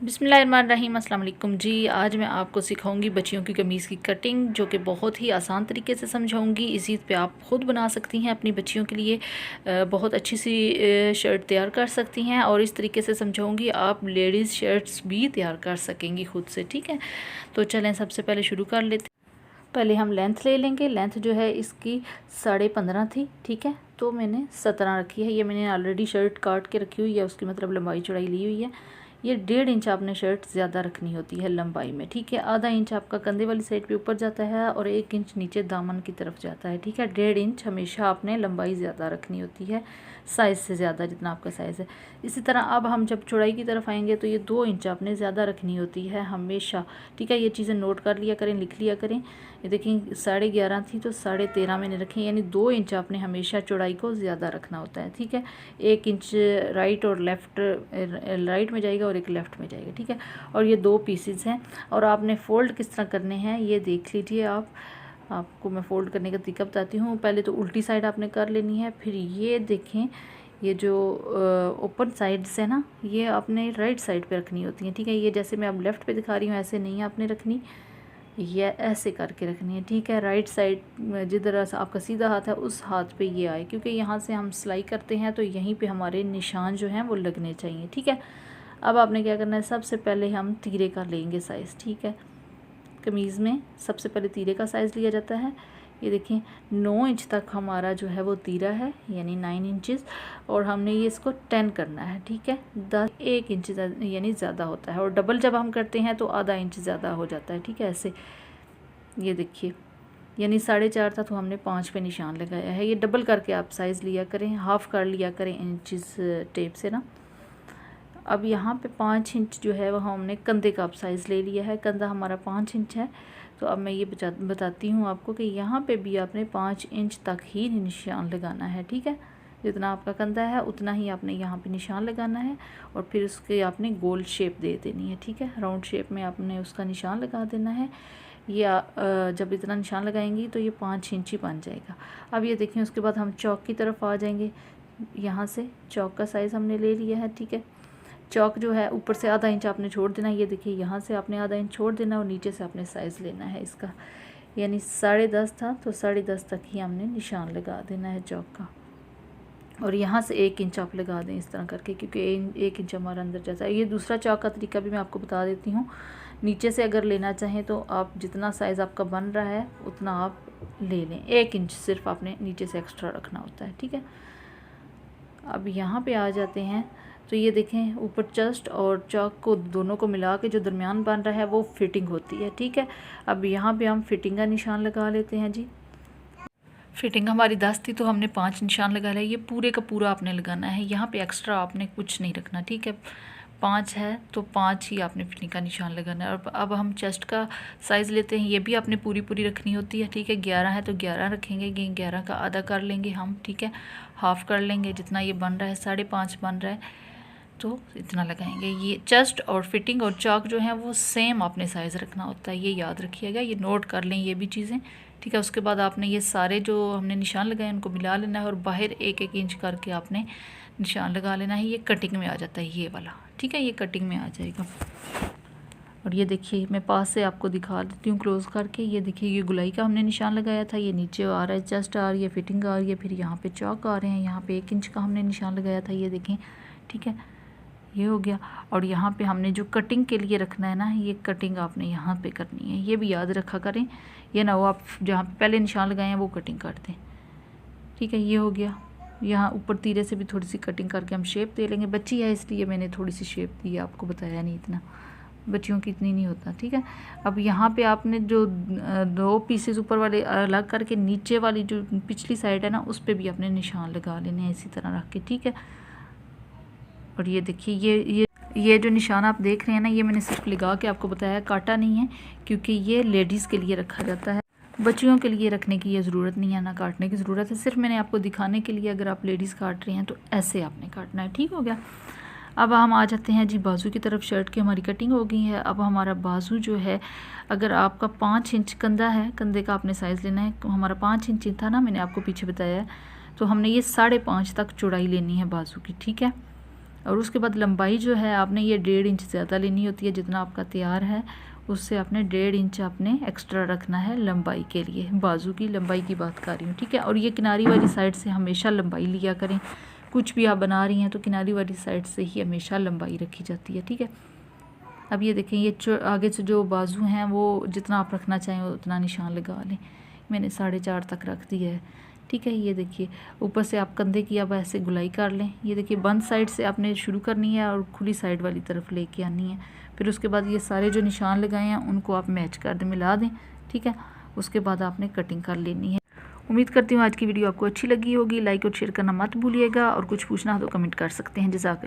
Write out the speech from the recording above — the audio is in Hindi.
बिस्मिल्लाहिर्रहमानिर्रहीम। अस्सलाम वालेकुम जी। आज मैं आपको सिखाऊंगी बच्चियों की कमीज़ की कटिंग, जो कि बहुत ही आसान तरीके से समझाऊंगी। इसी पे आप ख़ुद बना सकती हैं अपनी बच्चियों के लिए, बहुत अच्छी सी शर्ट तैयार कर सकती हैं। और इस तरीके से समझाऊंगी आप लेडीज़ शर्ट्स भी तैयार कर सकेंगी ख़ुद से। ठीक है, तो चलें सबसे पहले शुरू कर लेते हैं। पहले हम लेंथ ले लेंगे। लेंथ जो है इसकी 15.5 थी। ठीक है, तो मैंने 17 रखी है। ये मैंने ऑलरेडी शर्ट काट के रखी हुई है, उसकी मतलब लंबाई चौड़ाई ली हुई है। ये 1.5 इंच आपने शर्ट ज़्यादा रखनी होती है लंबाई में। ठीक है, आधा इंच आपका कंधे वाली साइड पे ऊपर जाता है और 1 इंच नीचे दामन की तरफ जाता है। ठीक है, 1.5 इंच हमेशा आपने लंबाई ज़्यादा रखनी होती है साइज़ से ज़्यादा, जितना आपका साइज़ है। इसी तरह अब हम जब चौड़ाई की तरफ आएंगे तो ये 2 इंच आपने ज़्यादा रखनी होती है हमेशा। ठीक है, ये चीज़ें नोट कर लिया करें, लिख लिया करें। ये देखें 11.5 थी तो 13.5 मैंने रखी, यानी 2 इंच आपने हमेशा चौड़ाई को ज़्यादा रखना होता है। ठीक है, 1 इंच राइट और लेफ़्ट, राइट में जाएगा और एक लेफ़्ट में जाएगा। ठीक है, और ये 2 पीसेस हैं। और आपने फ़ोल्ड किस तरह करने हैं ये देख लीजिए। आपको मैं फ़ोल्ड करने का तरीका बताती हूँ। पहले तो उल्टी साइड आपने कर लेनी है, फिर ये देखें ये जो ओपन साइड्स है ना, ये आपने राइट साइड पे रखनी होती हैं। ठीक है, ये जैसे मैं अब लेफ़्ट पे दिखा रही हूँ ऐसे नहीं आपने रखनी, ये ऐसे करके रखनी है। ठीक है, राइट साइड जिधर आपका सीधा हाथ है उस हाथ पे ये आए, क्योंकि यहाँ से हम सिलाई करते हैं तो यहीं पे हमारे निशान जो हैं वो लगने चाहिए। ठीक है, अब आपने क्या करना है, सबसे पहले हम तीरे का लेंगे साइज़। ठीक है, कमीज़ में सबसे पहले तीरे का साइज़ लिया जाता है। ये देखिए 9 इंच तक हमारा जो है वो तीरा है, यानी 9 इंचेस। और हमने ये इसको 10 करना है। ठीक है, 1 इंच यानी ज़्यादा होता है, और डबल जब हम करते हैं तो आधा इंच ज़्यादा हो जाता है। ठीक है, ऐसे ये देखिए, यानी 4.5 था तो हमने 5 पे निशान लगाया है। ये डबल करके आप साइज़ लिया करें, हाफ़ कर लिया करें इंचेस टेप से ना। अब यहाँ पे 5 इंच जो है वो हमने कंधे का अब साइज़ ले लिया है। कंधा हमारा 5 इंच है, तो अब मैं ये बताती हूँ आपको कि यहाँ पे भी आपने 5 इंच तक ही निशान लगाना है। ठीक है, जितना आपका कंधा है उतना ही आपने यहाँ पे निशान लगाना है, और फिर उसके आपने गोल शेप दे देनी है। ठीक है, राउंड शेप में आपने उसका निशान लगा देना है। ये जब इतना निशान लगाएंगी तो ये 5 इंच ही बन जाएगा। अब ये देखें, उसके बाद हम चौक की तरफ आ जाएंगे। यहाँ से चौक का साइज़ हमने ले लिया है। ठीक है, चौक जो है ऊपर से आधा इंच आपने छोड़ देना है। ये देखिए, यहाँ से आपने आधा इंच छोड़ देना और नीचे से आपने साइज़ लेना है इसका, यानी 10.5 था तो 10.5 तक ही हमने निशान लगा देना है चौक का। और यहाँ से 1 इंच आप लगा दें इस तरह करके, क्योंकि 1 इंच हमारा अंदर जाता है। ये दूसरा चौक का तरीका भी मैं आपको बता देती हूँ। नीचे से अगर लेना चाहें तो आप जितना साइज़ आपका बन रहा है उतना आप ले लें, 1 इंच सिर्फ आपने नीचे से एक्स्ट्रा रखना होता है। ठीक है, अब यहाँ पे आ जाते हैं तो ये देखें, ऊपर चेस्ट और चौक को दोनों को मिला के जो दरमियान बन रहा है वो फिटिंग होती है। ठीक है, अब यहाँ पे हम फिटिंग का निशान लगा लेते हैं जी। फिटिंग हमारी 10 थी तो हमने 5 निशान लगा लिया। ये पूरे का पूरा आपने लगाना है, यहाँ पे एक्स्ट्रा आपने कुछ नहीं रखना। ठीक है, 5 है तो 5 ही आपने फिटिंग का निशान लगाना है। और अब हम चेस्ट का साइज़ लेते हैं, ये भी आपने पूरी रखनी होती है। ठीक है, 11 है तो 11 रखेंगे, ये 11 का आधा कर लेंगे हम। ठीक है, हाफ़ कर लेंगे, जितना ये बन रहा है 5.5 बन रहा है तो इतना लगाएंगे। ये चेस्ट और फिटिंग और चौक जो है वो सेम आपने साइज़ रखना होता है, ये याद रखिएगा, ये नोट कर लें ये भी चीज़ें। ठीक है, उसके बाद आपने ये सारे जो हमने निशान लगाए उनको मिला लेना है, और बाहर 1-1 इंच करके आपने निशान लगा लेना है। ये कटिंग में आ जाता है ये वाला। ठीक है, ये कटिंग में आ जाएगा। और ये देखिए, मैं पास से आपको दिखा देती हूँ क्लोज़ करके। ये देखिए, ये गुलाई का हमने निशान लगाया था, ये नीचे आ रहा है, चेस्ट आ रही है, फिटिंग आ रही है, फिर यहाँ पे चौक आ रहे हैं, यहाँ पे 1 इंच का हमने निशान लगाया था, ये देखें। ठीक है, ये हो गया। और यहाँ पे हमने जो कटिंग के लिए रखना है ना, ये कटिंग आपने यहाँ पे करनी है, ये भी याद रखा करें। ये ना वो आप जहाँ पे पहले निशान लगाए हैं वो कटिंग कर दें। ठीक है, ये हो गया। यहाँ ऊपर तीरे से भी थोड़ी सी कटिंग करके हम शेप दे लेंगे। बच्ची है इसलिए मैंने थोड़ी सी शेप दी है, आपको बताया नहीं, इतना बच्चियों की इतनी नहीं होता। ठीक है, अब यहाँ पे आपने जो 2 पीसेस ऊपर वाले अलग करके नीचे वाली जो पिछली साइड है ना उस पर भी आपने निशान लगा लेने हैं इसी तरह रख के। ठीक है, और ये देखिए, ये जो निशान आप देख रहे हैं ना, ये मैंने सिर्फ लगा के आपको बताया, काटा नहीं है, क्योंकि ये लेडीज़ के लिए रखा जाता है, बच्चियों के लिए रखने की ये ज़रूरत नहीं है, ना काटने की ज़रूरत है। सिर्फ मैंने आपको दिखाने के लिए, अगर आप लेडीज़ काट रहे हैं तो ऐसे आपने काटना है। ठीक हो गया। अब हम आ जाते हैं जी बाजू की तरफ। शर्ट की हमारी कटिंग हो गई है। अब हमारा बाजू जो है, अगर आपका 5 इंच कंधा है, कंधे का आपने साइज़ लेना है। हमारा 5 इंच था ना, मैंने आपको पीछे बताया है, तो हमने ये 5.5 तक चौड़ाई लेनी है बाजू की। ठीक है, और उसके बाद लंबाई जो है आपने ये 1.5 इंच ज़्यादा लेनी होती है, जितना आपका तैयार है उससे आपने 1.5 इंच आपने एक्स्ट्रा रखना है लंबाई के लिए। बाजू की लंबाई की बात कर रही हूँ, ठीक है। और ये किनारी वाली साइड से हमेशा लंबाई लिया करें, कुछ भी आप बना रही हैं तो किनारी वाली साइड से ही हमेशा लंबाई रखी जाती है, ठीक है। अब ये देखें, ये आगे से जो बाजू हैं वो जितना आप रखना चाहें उतना निशान लगा लें। मैंने 4.5 तक रख दिया है, ठीक है। ये देखिए ऊपर से आप कंधे की अब ऐसे गुलाई कर लें। ये देखिए बंद साइड से आपने शुरू करनी है और खुली साइड वाली तरफ लेके आनी है। फिर उसके बाद ये सारे जो निशान लगाए हैं उनको आप मैच कर दें, मिला दें, ठीक है। उसके बाद आपने कटिंग कर लेनी है। उम्मीद करती हूँ आज की वीडियो आपको अच्छी लगी होगी। लाइक और शेयर करना मत भूलिएगा और कुछ पूछना हो तो कमेंट कर सकते हैं। जज़ाकल्लाह।